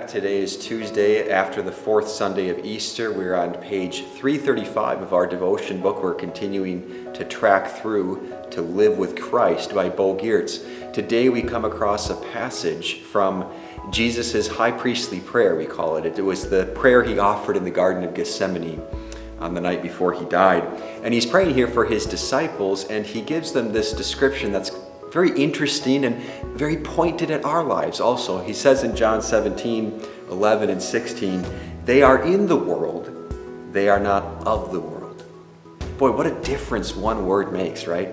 back. Today is Tuesday after the fourth Sunday of Easter. We're on page 335 of our devotion book. We're continuing to track through To Live with Christ by Bo Giertz. Today we come across a passage from Jesus' high priestly prayer, we call it. It was the prayer he offered in the Garden of Gethsemane on the night before he died. And he's praying here for his disciples, and he gives them this description that's very interesting and very pointed at our lives also. He says in John 17:11 and 16, "They are in the world, they are not of the world." Boy, what a difference one word makes, right?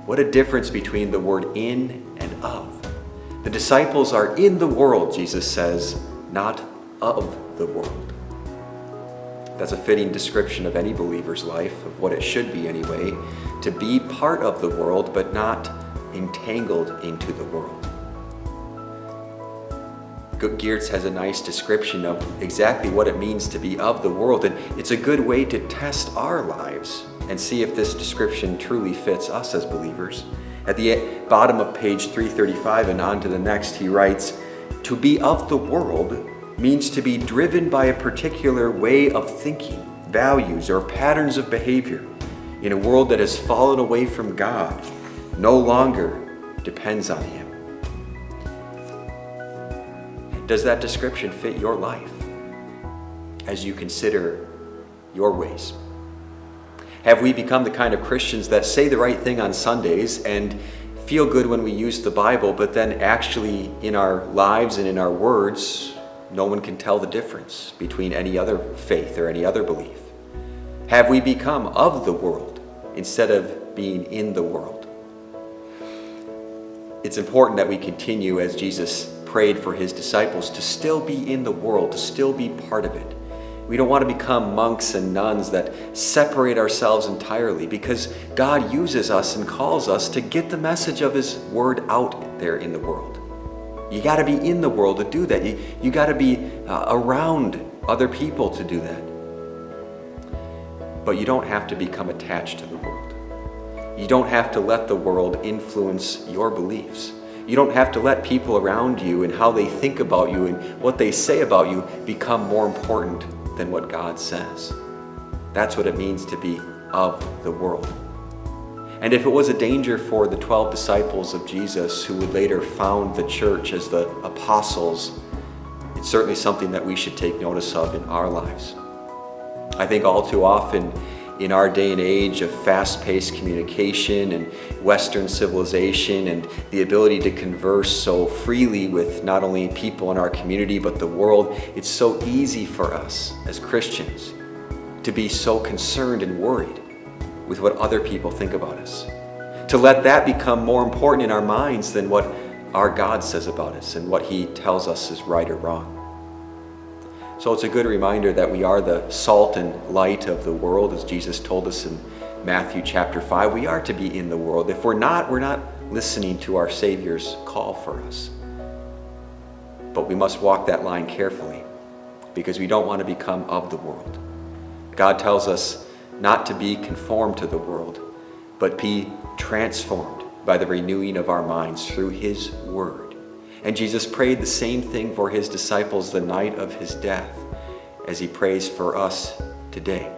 What a difference between the word in and of. The disciples are in the world, Jesus says, not of the world. That's a fitting description of any believer's life, of what it should be anyway, to be part of the world but not entangled into the world. Giertz has a nice description of exactly what it means to be of the world, and it's a good way to test our lives and see if this description truly fits us as believers. At the bottom of page 335 and on to the next, he writes, "To be of the world means to be driven by a particular way of thinking, values, or patterns of behavior in a world that has fallen away from God, no longer depends on Him." Does that description fit your life as you consider your ways? Have we become the kind of Christians that say the right thing on Sundays and feel good when we use the Bible, but then actually in our lives and in our words, no one can tell the difference between any other faith or any other belief? Have we become of the world instead of being in the world? It's important that we continue, as Jesus prayed for his disciples, to still be in the world, to still be part of it. We don't want to become monks and nuns that separate ourselves entirely, because God uses us and calls us to get the message of his word out there in the world. You got to be in the world to do that. You got to be around other people to do that. But you don't have to become attached to the world. You don't have to let the world influence your beliefs. You don't have to let people around you and how they think about you and what they say about you become more important than what God says. That's what it means to be of the world. And if it was a danger for the 12 disciples of Jesus who would later found the church as the apostles, it's certainly something that we should take notice of in our lives. I think all too often in our day and age of fast-paced communication and Western civilization and the ability to converse so freely with not only people in our community but the world, it's so easy for us as Christians to be so concerned and worried with what other people think about us, to let that become more important in our minds than what our God says about us and what he tells us is right or wrong. So it's a good reminder that we are the salt and light of the world, as Jesus told us in Matthew chapter 5. We are to be in the world. If we're not listening to our Savior's call for us. But we must walk that line carefully, because we don't want to become of the world. God tells us not to be conformed to the world, but be transformed by the renewing of our minds through his word. And Jesus prayed the same thing for his disciples the night of his death as he prays for us today.